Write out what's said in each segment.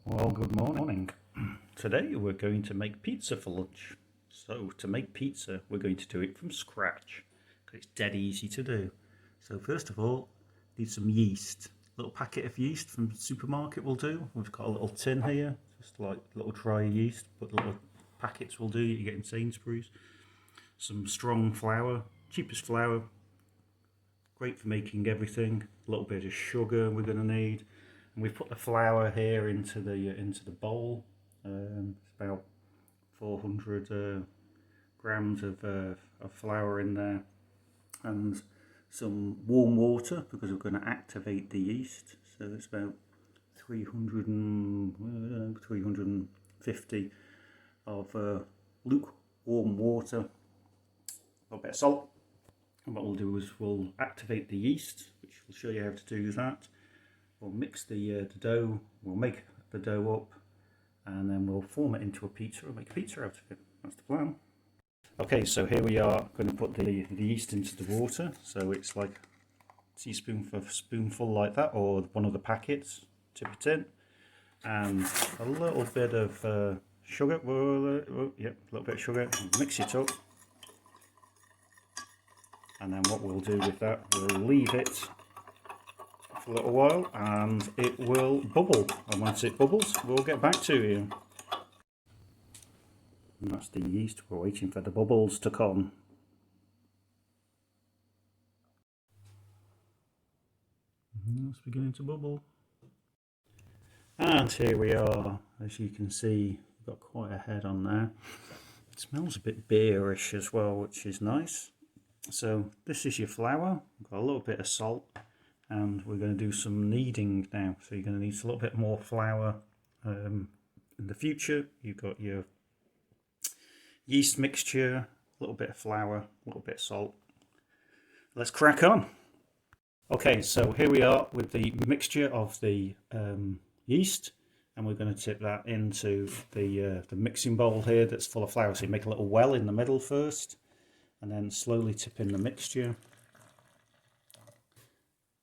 Well, good morning. Today we're going to make pizza for lunch. So to make pizza, we're going to do it from scratch because it's dead easy to do. So first of all, need some yeast. A little packet of yeast from the supermarket will do. We've got a little tin here, just like little dry yeast, but little packets will do. You get in Sainsbury's. Some strong flour, cheapest flour, great for making everything. A little bit of sugar we're going to need. And we've put the flour here into the bowl. It's about 400 grams of flour in there, and some warm water because we're going to activate the yeast. So it's about 350 of lukewarm water. A little bit of salt. And what we'll do is we'll activate the yeast, which will show you how to do that. We'll mix the dough, we'll make the dough up, and then we'll form it into a pizza and make a pizza out of it. That's the plan. Okay, so here we are going to put the yeast into the water. So it's like a spoonful like that, or one of the packets, tip it in. And a little bit of sugar, a little bit of sugar, mix it up. And then what we'll do with that, we'll leave it for a little while and it will bubble. And once it bubbles, we'll get back to you. And that's the yeast. We're waiting for the bubbles to come. It's beginning to bubble. And here we are. As you can see, we've got quite a head on there. It smells a bit beerish as well, which is nice. So this is your flour. We've got a little bit of salt, and we're going to do some kneading now. So you're going to need a little bit more flour in the future. You've got your yeast mixture, a little bit of flour, a little bit of salt. Let's crack on. Okay, so here we are with the mixture of the yeast, and we're going to tip that into the mixing bowl here that's full of flour. So you make a little well in the middle first, and then slowly tip in the mixture.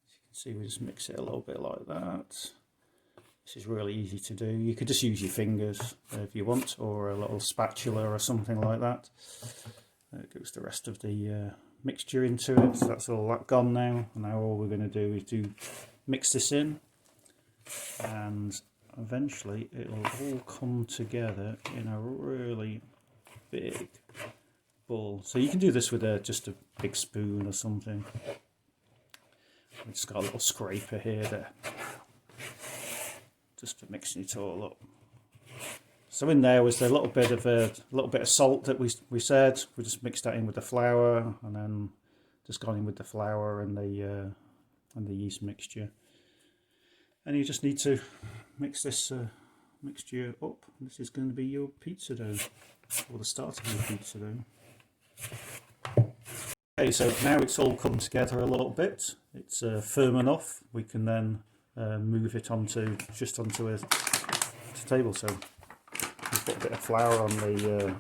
As you can see, we just mix it a little bit like that. This is really easy to do. You could just use your fingers if you want, or a little spatula or something like that. There goes the rest of the mixture into it. So that's all that gone now. Now all we're going to do is mix this in, and eventually it'll all come together in a really big ball. So you can do this with just a big spoon or something. We've just got a little scraper here there, just for mixing it all up. So in there was a little bit of salt that we said. We just mixed that in with the flour, and then just gone in with the flour and the yeast mixture. And you just need to mix this mixture up. This is going to be your pizza dough, or the start of your pizza dough. Okay, so now it's all come together a little bit. It's firm enough. We can then move it onto a table. So we put a bit of flour on the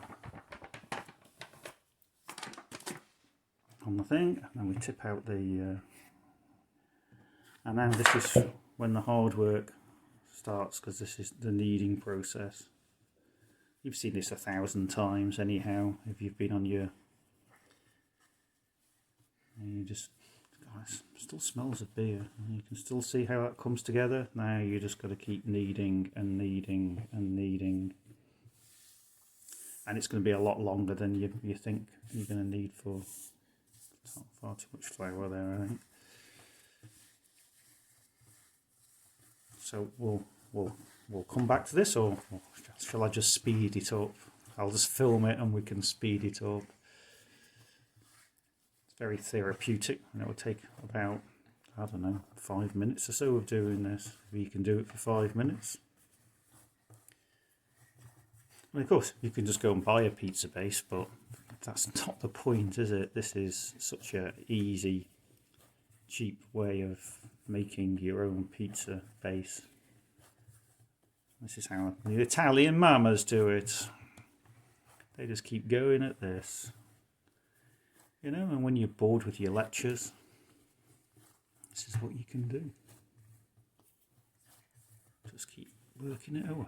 thing, and then we tip out the. And now this is when the hard work starts, because this is the kneading process. You've seen this 1,000 times anyhow if you've been on your. And you just, it still smells of beer. You can still see how that comes together. Now you just got to keep kneading and kneading and kneading, and it's going to be a lot longer than you think you're going to need for. Far too much flour there, I think. So we'll come back to this, or shall I just speed it up? I'll just film it and we can speed it up. Very therapeutic, and it will take about, I don't know, 5 minutes or so of doing this. You can do it for 5 minutes. And of course, you can just go and buy a pizza base, but that's not the point, is it? This is such an easy, cheap way of making your own pizza base. This is how the Italian mamas do it. They just keep going at this. You know, and when you're bored with your lectures, this is what you can do. Just keep working it away.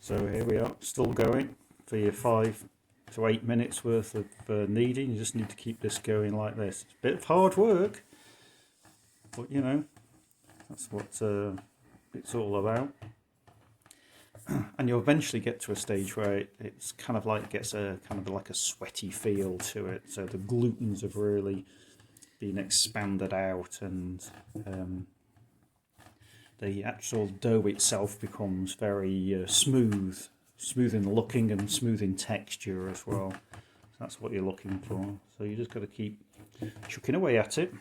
So here we are, still going for your 5 to 8 minutes worth of kneading. You just need to keep this going like this. It's a bit of hard work, but you know, that's what it's all about. And you'll eventually get to a stage where it's kind of like gets a kind of like a sweaty feel to it. So the glutens have really been expanded out, and the actual dough itself becomes very smooth in looking and smooth in texture as well. So that's what you're looking for. So you just got to keep chucking away at it.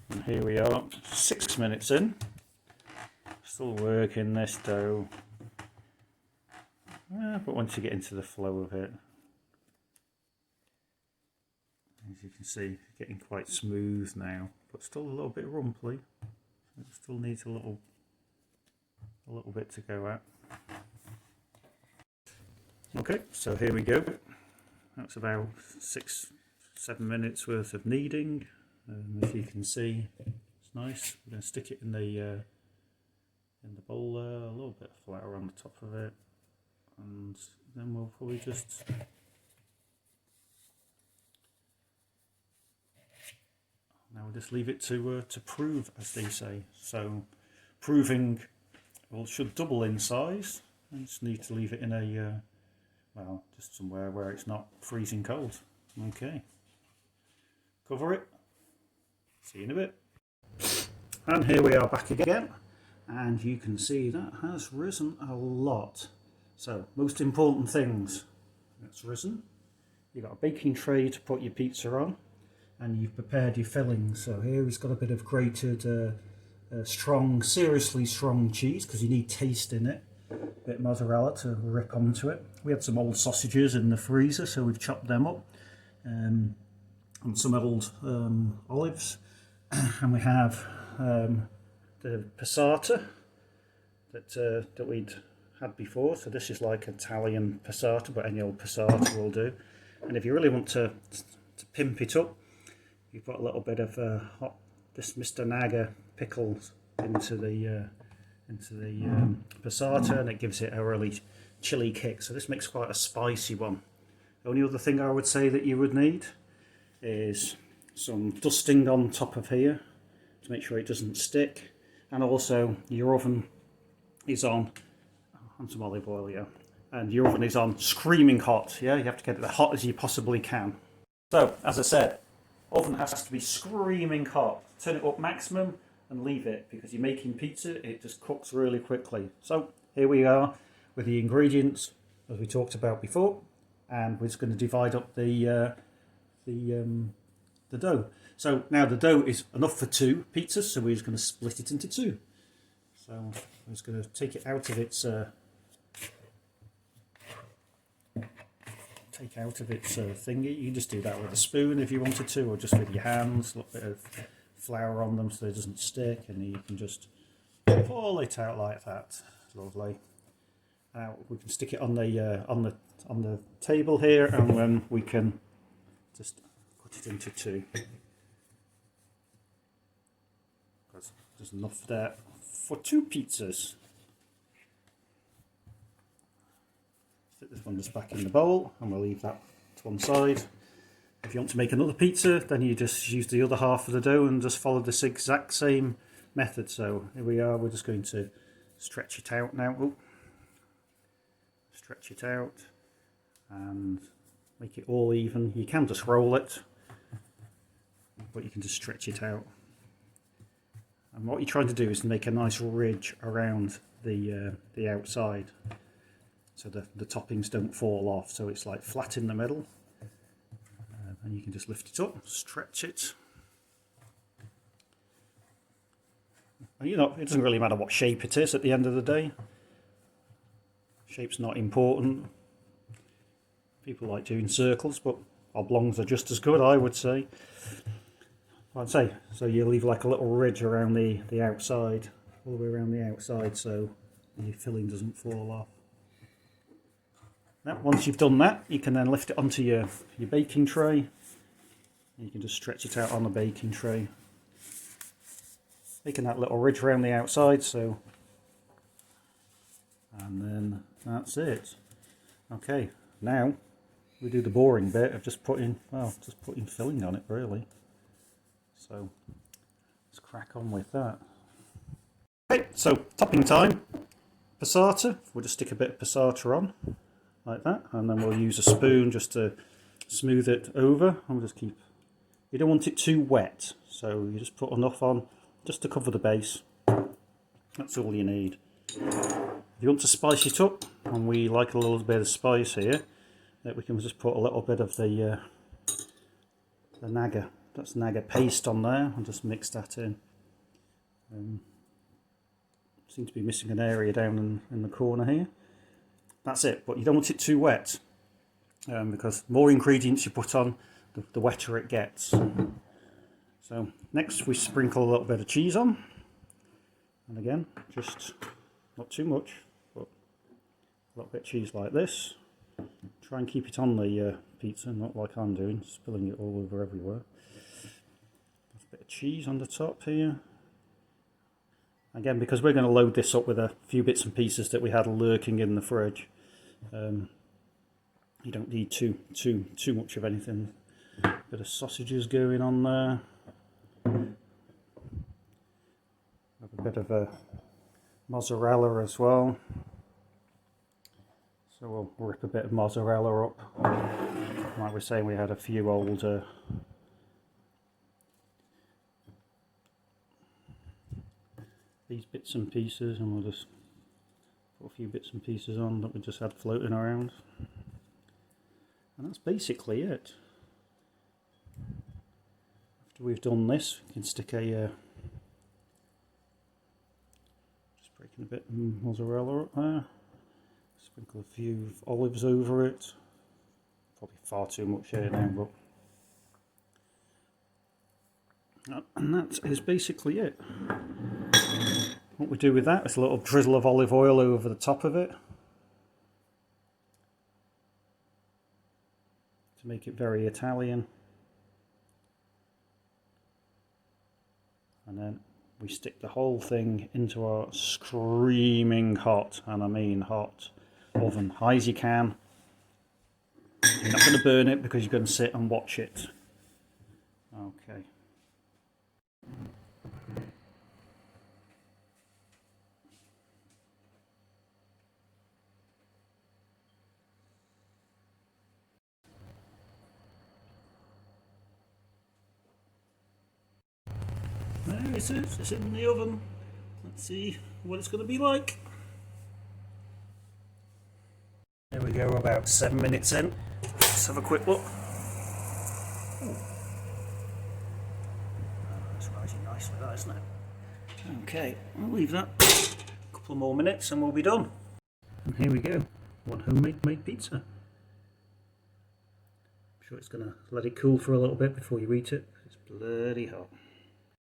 And here we are, 6 minutes in. Still working this dough. But once you get into the flow of it, as you can see, it's getting quite smooth now, but still a little bit rumply. It still needs a little bit to go at. Okay, so here we go. That's about 6-7 minutes worth of kneading. As you can see, it's nice. We're going to stick it in the bowl there. A little bit of flour on the top of it, and then we'll probably just now we'll just leave it to prove, as they say. So proving, well, should double in size. I just need to leave it in a well, just somewhere where it's not freezing cold. Okay, cover it. See you in a bit. And here we are back again, and you can see that has risen a lot. So most important things, it's risen. You've got a baking tray to put your pizza on, and you've prepared your fillings. So here we've got a bit of grated strong, seriously strong cheese, because you need taste in it. A bit of mozzarella to rip onto it. We had some old sausages in the freezer, so we've chopped them up, and some old olives, and we have the passata that we'd had before. So this is like Italian passata, but any old passata will do. And if you really want to pimp it up, you've got a little bit of this Mr. Naga pickles into the passata, and it gives it a really chilly kick. So this makes quite a spicy one. The only other thing I would say that you would need is some dusting on top of here to make sure it doesn't stick, and also your oven is on, and some olive oil, yeah, and your oven is on screaming hot. Yeah, you have to get it as hot as you possibly can. So as I said, oven has to be screaming hot. Turn it up maximum and leave it, because you're making pizza, it just cooks really quickly. So here we are with the ingredients as we talked about before, and we're just going to divide up the dough. So now the dough is enough for 2 pizzas, so we're just going to split it into 2. So I'm just going to take it out of its thingy. You can just do that with a spoon if you wanted to, or just with your hands. A little bit of flour on them so it doesn't stick, and you can just pull it out like that. Lovely. Now we can stick it on the table here, and then we can just cut it into 2. Because there's enough there for 2 pizzas. Stick this one just back in the bowl, and we'll leave that to one side. If you want to make another pizza, then you just use the other half of the dough and just follow this exact same method. So here we are, we're just going to stretch it out now. Oh. Stretch it out and make it all even. You can just roll it, but you can just stretch it out. And what you're trying to do is make a nice ridge around the outside, so the toppings don't fall off. So it's like flat in the middle, and you can just lift it up, stretch it. And you know, it doesn't really matter what shape it is at the end of the day. Shape's not important. People like doing circles, but oblongs are just as good, I would say. So you leave like a little ridge around the outside, all the way around the outside, so the filling doesn't fall off. Now, once you've done that, you can then lift it onto your baking tray. You can just stretch it out on the baking tray, making that little ridge around the outside. So, and then that's it. Okay, now we do the boring bit of just putting filling on it, really. So let's crack on with that. Okay, so topping time. Passata. We'll just stick a bit of passata on like that, and then we'll use a spoon just to smooth it over. And we'll just keep. You don't want it too wet, so you just put enough on just to cover the base. That's all you need. If you want to spice it up, and we like a little bit of spice here, that we can just put a little bit of the naga. That's naga paste on there, and just mix that in. Seem to be missing an area down in the corner here. That's it, but you don't want it too wet, because the more ingredients you put on, the wetter it gets. So next we sprinkle a little bit of cheese on, and again, just not too much, but a little bit of cheese like this. Try and keep it on the pizza, not like I'm doing, spilling it all over everywhere. A bit of cheese on the top here. Again, because we're going to load this up with a few bits and pieces that we had lurking in the fridge, you don't need too much of anything. Bit of sausages going on there. Have a bit of a mozzarella as well. So we'll rip a bit of mozzarella up. Like we're saying, we had a few old these bits and pieces, and we'll just put a few bits and pieces on that we just had floating around. And that's basically it. After we've done this, we can stick a just breaking a bit of mozzarella up there. Sprinkle a few olives over it. Probably far too much here now, but and that is basically it. What we do with that is a little drizzle of olive oil over the top of it to make it very Italian. And then we stick the whole thing into our screaming hot, and I mean hot, oven, high as you can. You're not going to burn it because you're going to sit and watch it. Okay. There it is, it's in the oven. Let's see what it's going to be like. There we go, about 7 minutes in. Let's have a quick look. Ooh. That's rising nicely, that, isn't it? Okay, I'll leave that a couple more minutes and we'll be done. And here we go, one homemade pizza. I'm sure it's going to let it cool for a little bit before you eat it. It's bloody hot.